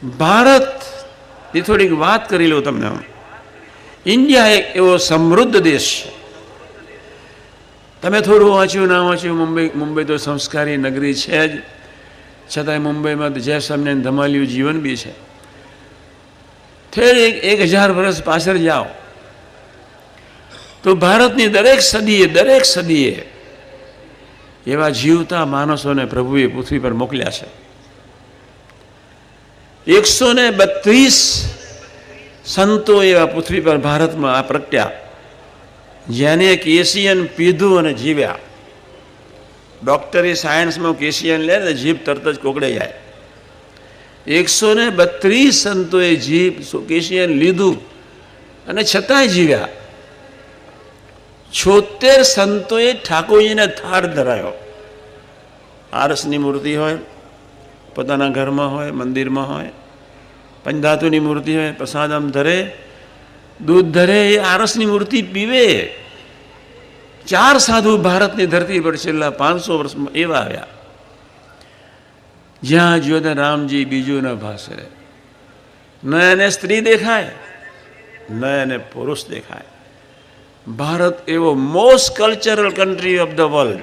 ભારતની થોડીક વાત કરી લઉં તમને. ઇન્ડિયા એક એવો સમૃદ્ધ દેશ છે. તમે થોડું વાંચ્યું ના વાંચ્યું, મુંબઈ તો સંસ્કારી નગરી છે જ, છતાંય મુંબઈમાં જેસલમેર ધમાલિયું જીવન બી છે. થોડી 1000 વર્ષ પાછળ જાઓ તો ભારતની દરેક સદીએ એવા જીવતા માણસોને પ્રભુએ પૃથ્વી પર મોકલ્યા છે. 132 સંતો એવા પૃથ્વી પર ભારતમાં આ પ્રગટ્યા, જેને કેસિયન પીધું અને જીવ્યા. ડોક્ટરી સાયન્સમાં કેસિયન લે ને જીભ તરત જ કોકડે જાય. 132 સંતોએ કેસિયન લીધું અને છતાંય જીવ્યા. 76 સંતોએ ઠાકોરજીને થાળ ધરાયો. આરસની મૂર્તિ હોય, પોતાના ઘરમાં હોય, મંદિરમાં હોય, પંચધાતુની મૂર્તિ હોય, પ્રસાદમ ધરે, દૂધ ધરે, એ આરસની મૂર્તિ પીવે. 4 સાધુ ભારતની ધરતી પર છેલ્લા 500 વર્ષમાં એવા આવ્યા, જ્યાં જો તે રામજી બીજું ન ભાસે. ન એને સ્ત્રી દેખાય, ન એને પુરુષ દેખાય. ભારત એવો most cultural country of the world,